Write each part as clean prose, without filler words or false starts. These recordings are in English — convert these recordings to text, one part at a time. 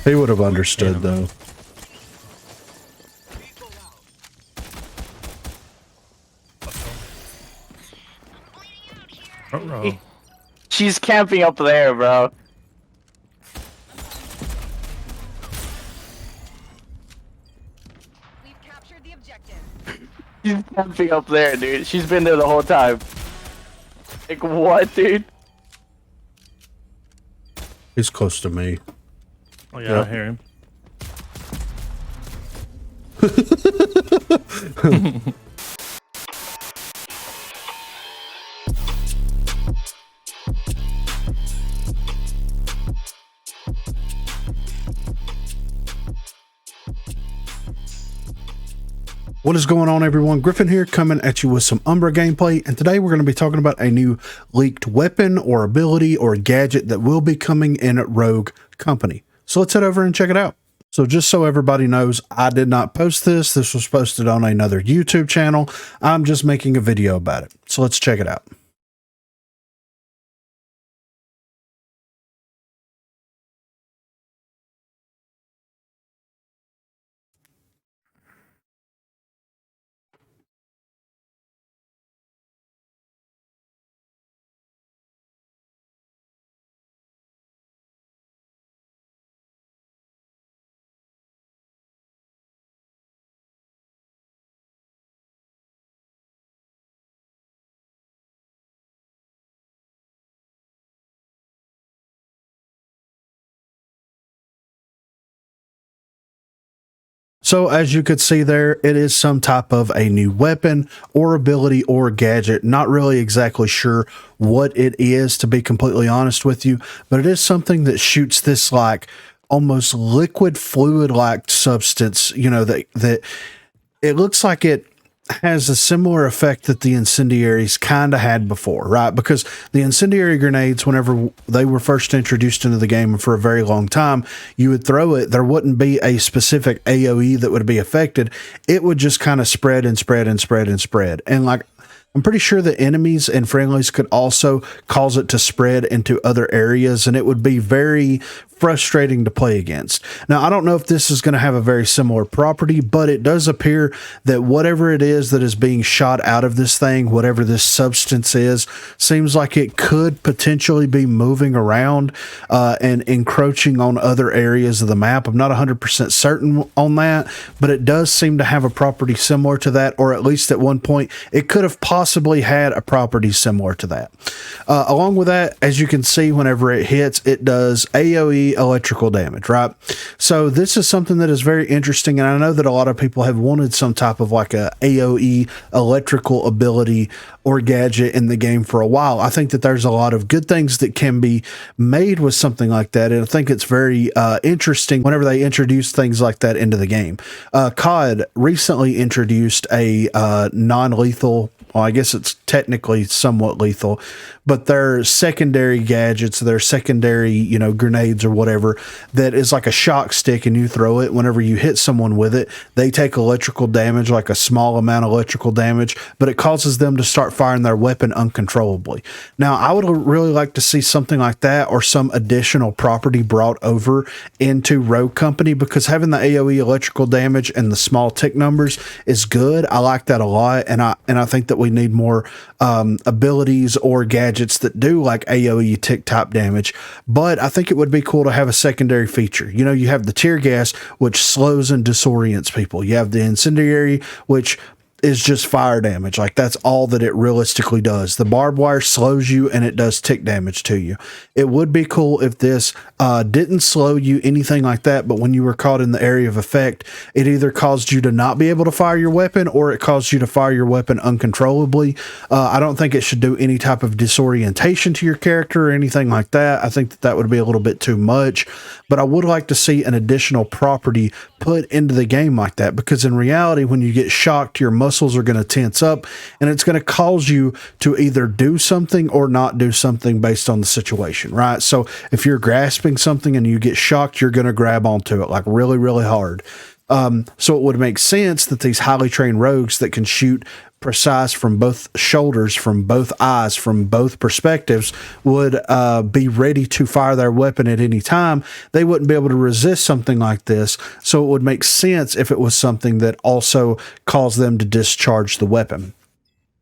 He would have understood, though. Uh-oh. She's camping up there, bro. We've captured the objective. She's camping up there, dude. She's been there the whole time. Like, what, dude? He's close to me. Oh yeah, I hear him. What is going on, everyone? Griffin here, coming at you with some Umbra gameplay, and today we're going to be talking about a new leaked weapon or ability or gadget that will be coming in Rogue Company. So let's head over and check it out. So just so everybody knows, I did not post this. This was posted on another YouTube channel. I'm just making a video about it. So let's check it out. So as you could see there, it is some type of a new weapon or ability or gadget. Not really exactly sure what it is, to be completely honest with you, but it is something that shoots this like almost liquid fluid-like substance, you know, that it looks like it has a similar effect that the incendiaries kind of had before, right? Because the incendiary grenades, whenever they were first introduced into the game and for a very long time, you would throw it, there wouldn't be a specific AoE that would be affected. It would just kind of spread and spread and spread and spread. And like, I'm pretty sure the enemies and friendlies could also cause it to spread into other areas, and it would be very frustrating to play against. Now, I don't know if this is going to have a very similar property, but it does appear that whatever it is that is being shot out of this thing, whatever this substance is, seems like it could potentially be moving around and encroaching on other areas of the map. I'm not 100% certain on that, but it does seem to have a property similar to that, or at least at one point it could have possibly had a property similar to that. Along with that, as you can see, whenever it hits, it does AoE electrical damage, right? So this is something that is very interesting, and I know that a lot of people have wanted some type of like a AoE electrical ability or gadget in the game for a while. I think that there's a lot of good things that can be made with something like that, and I think it's very interesting whenever they introduce things like that into the game. COD recently introduced a non-lethal, well, I guess it's technically somewhat lethal, but they're secondary gadgets, they're secondary, you know, grenades or whatever, that is like a shock stick, and you throw it. Whenever you hit someone with it, they take electrical damage, like a small amount of electrical damage, but it causes them to start firing their weapon uncontrollably. Now, I would really like to see something like that, or some additional property brought over into Rogue Company, because having the AoE electrical damage and the small tick numbers is good. I like that a lot, and I think that we need more abilities or gadgets that do like AoE tick type damage. But I think it would be cool to have a secondary feature. You know, you have the tear gas, which slows and disorients people. You have the incendiary, which is just fire damage. Like, that's all that it realistically does. The barbed wire slows you and it does tick damage to you. It would be cool if this didn't slow you, anything like that, but when you were caught in the area of effect, it either caused you to not be able to fire your weapon, or it caused you to fire your weapon uncontrollably. I don't think it should do any type of disorientation to your character or anything like that. I think that that would be a little bit too much, but I would like to see an additional property put into the game like that, because in reality, when you get shocked, your muscles are going to tense up, and it's going to cause you to either do something or not do something based on the situation, right? So if you're grasping something and you get shocked, you're going to grab onto it like really, really hard. So it would make sense that these highly trained rogues that can shoot precise from both shoulders, from both eyes, from both perspectives, would be ready to fire their weapon at any time, they wouldn't be able to resist something like this. So it would make sense if it was something that also caused them to discharge the weapon.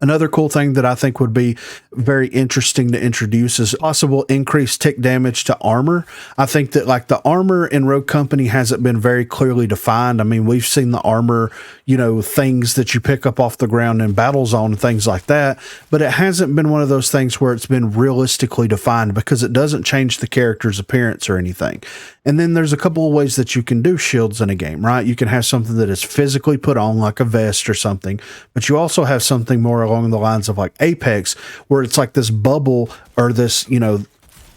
Another cool thing that I think would be very interesting to introduce is possible increased tick damage to armor. I think that like the armor in Rogue Company hasn't been very clearly defined. I mean, we've seen the armor, you know, things that you pick up off the ground in battle zone and things like that, but it hasn't been one of those things where it's been realistically defined because it doesn't change the character's appearance or anything. And then there's a couple of ways that you can do shields in a game, right? You can have something that is physically put on like a vest or something, but you also have something more along the lines of like Apex, where it's like this bubble or this, you know,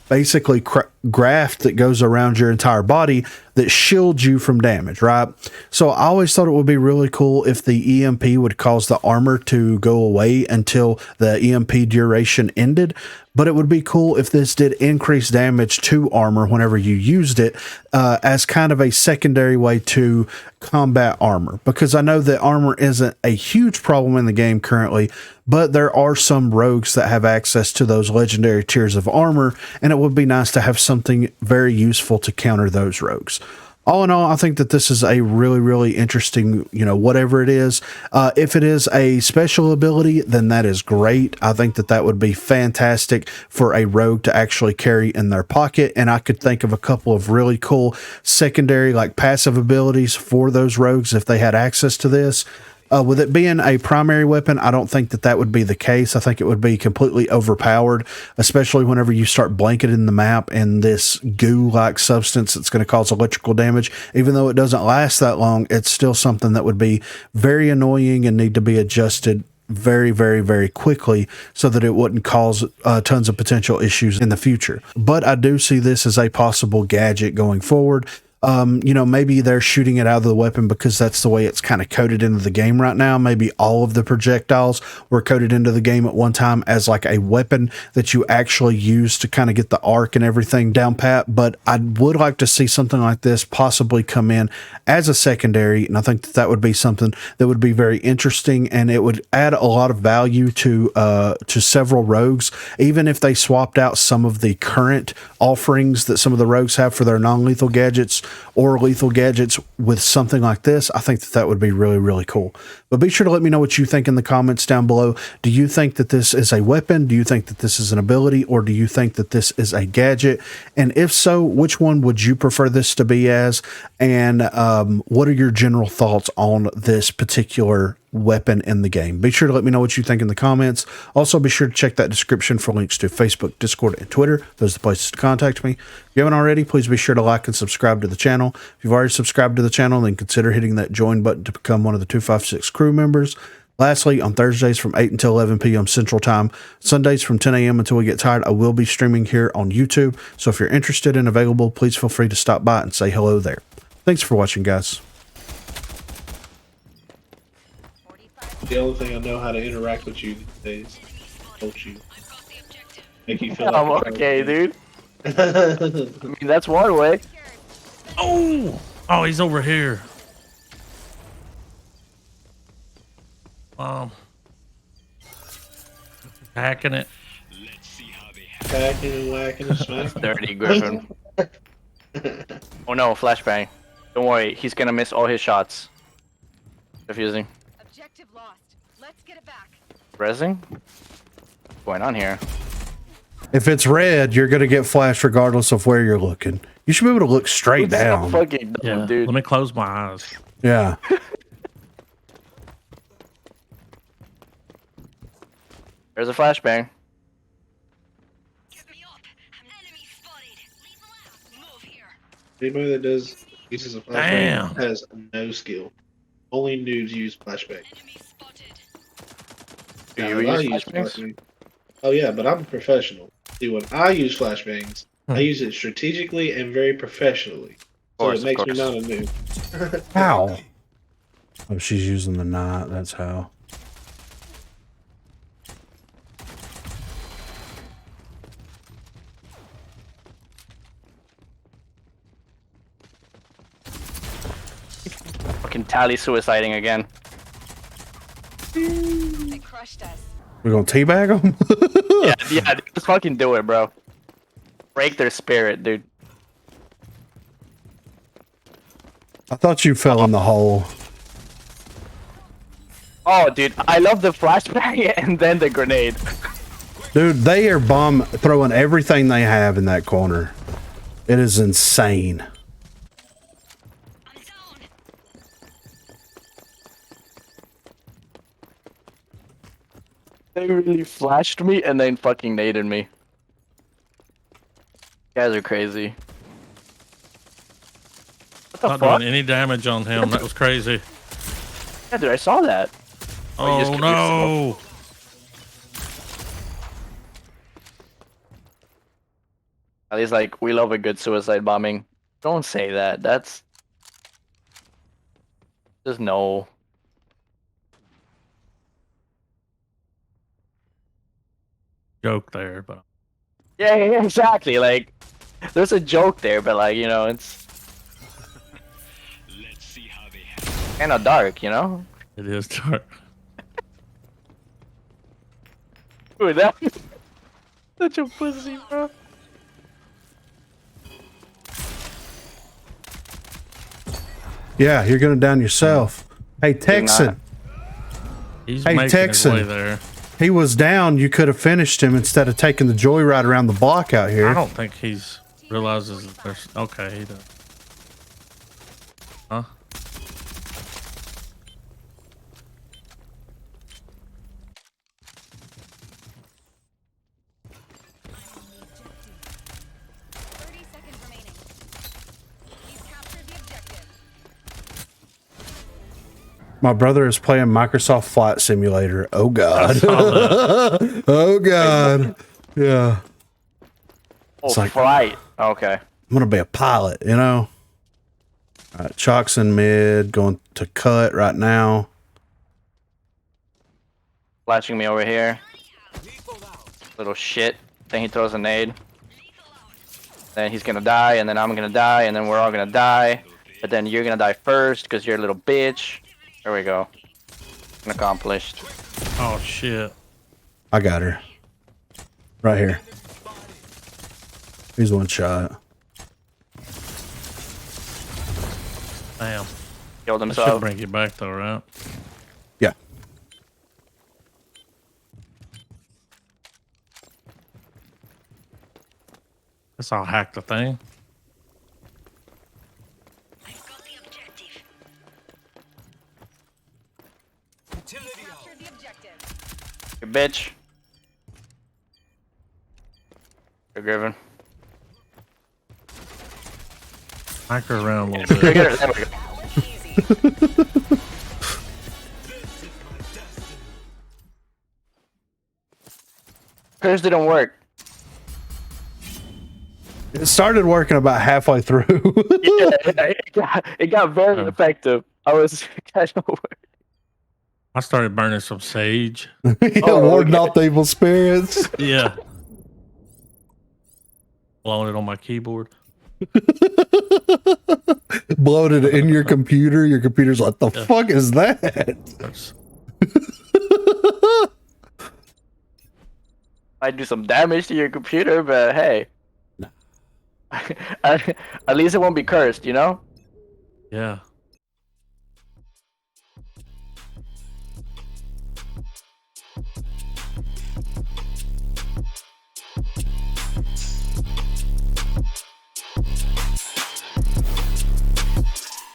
basically graft that goes around your entire body that shields you from damage, right? So I always thought it would be really cool if the EMP would cause the armor to go away until the EMP duration ended. But it would be cool if this did increase damage to armor whenever you used it as kind of a secondary way to combat armor. Because I know that armor isn't a huge problem in the game currently, but there are some rogues that have access to those legendary tiers of armor, and it would be nice to have something very useful to counter those rogues. All in all, I think that this is a really, really interesting, you know, whatever it is. If it is a special ability, then that is great. I think that that would be fantastic for a rogue to actually carry in their pocket. And I could think of a couple of really cool secondary, like passive abilities for those rogues if they had access to this. With it being a primary weapon, I don't think that that would be the case. I think it would be completely overpowered, especially whenever you start blanketing the map in this goo-like substance that's going to cause electrical damage. Even though it doesn't last that long, it's still something that would be very annoying and need to be adjusted very, very, very quickly so that it wouldn't cause tons of potential issues in the future. But I do see this as a possible gadget going forward. You know, maybe they're shooting it out of the weapon because that's the way it's kind of coded into the game right now. Maybe all of the projectiles were coded into the game at one time as like a weapon that you actually use to kind of get the arc and everything down pat. But I would like to see something like this possibly come in as a secondary. And I think that that would be something that would be very interesting, and it would add a lot of value to several rogues, even if they swapped out some of the current offerings that some of the rogues have for their non-lethal gadgets or lethal gadgets with something like this. I think that that would be really, really cool. But be sure to let me know what you think in the comments down below. Do you think that this is a weapon? Do you think that this is an ability? Or do you think that this is a gadget? And if so, which one would you prefer this to be as? And what are your general thoughts on this particular weapon in the game? Be sure to let me know what you think in the comments. Also, be sure to check that description for links to Facebook, Discord, and Twitter. Those are the places to contact me. If you haven't already, please be sure to like and subscribe to the channel. If you've already subscribed to the channel, then consider hitting that join button to become one of the 256 crew members. Lastly, on Thursdays from 8 until 11 p.m. Central Time, Sundays from 10 a.m. until we get tired, I will be streaming here on YouTube. So if you're interested and available, please feel free to stop by and say hello there. Thanks for watching, guys. The only thing I know how to interact with you these days. Coach you. Make you feel I'm like okay, dude. I mean, that's one way. Oh! Oh, he's over here. Hacking it. Packing and whacking and smacking. Dirty Griffin. Oh no, flashbang. Don't worry, he's gonna miss all his shots. Confusing. Objective lost. Let's get it back. Rezzing? What's going on here? If it's red, you're going to get flashed regardless of where you're looking. You should be able to look straight It's so down. fucking dumb, Yeah. dude. Let me close my eyes. Yeah. There's a flashbang. Get me up. Enemy spotted. Lethal out. Move here. Anybody that uses a flashbang Damn. has no skill. Only noobs use flashbang. Enemy spotted. Do Now, you if I use use flashbangs? Oh yeah, but I'm a professional. See, when I use flashbangs, I Hmm. use it strategically and very professionally. So Course, it makes of me course. not a noob. How? Oh, she's using the knot. That's how. Fucking tally suiciding again. I crushed us. We're gonna teabag them? Yeah, just fucking do it, bro. Break their spirit, dude. I thought you fell in the hole. Oh, dude, I love the flashbang and then the grenade. Dude, they are throwing everything they have in that corner. It is insane. I'm down. They really flashed me and then fucking naded me. You guys are crazy. What the Not fuck? doing any damage on him. That was crazy. Yeah, dude, I saw that. Oh, you just Oh killed no! At least, like, we love a good suicide bombing. Don't say that. That's just no. Joke there, but Yeah, exactly. Like, there's a joke there, but like, you know, it's kind of dark, you know. it is dark. Dude, that such a pussy, bro. Yeah, you're gonna down yourself. Hey, Texan. He's Hey, making Texan. his way there. He was down. You could have finished him instead of taking the joyride around the block out I here. don't think he's realizes that there's. Okay, he does. Huh? My brother is playing Microsoft Flight Simulator. Oh God. saw Oh God. Yeah. Oh, It's like- flight. Okay. I'm gonna be a pilot, you know. All right, Chalk's in mid, going to cut right now. Flashing me over here. Little shit. Then he throws a nade. Then he's gonna die, and then I'm gonna die, and then we're all gonna die. But then you're gonna die first because you're a little bitch. There we go. Accomplished. Oh shit! I got her. Right here. He's one shot. Damn. Killed That should himself. bring you back though, right? Yeah. Guess I'll hack the thing. I've got the objective. Captured the objective. You bitch. You're Griffin. Hack her around a little bit. There we go. Easy. Hers didn't work. It started working about halfway through. It got very Oh. effective. I was kind of worried. I started burning some sage. Yeah, Oh, warding okay. off the evil spirits. Yeah. Blowing it on my keyboard. Blowed it in your computer. Your computer's like, the Yeah. fuck is that? That's, Might do some damage to your computer, but hey. At least it won't be cursed, you know? yeah.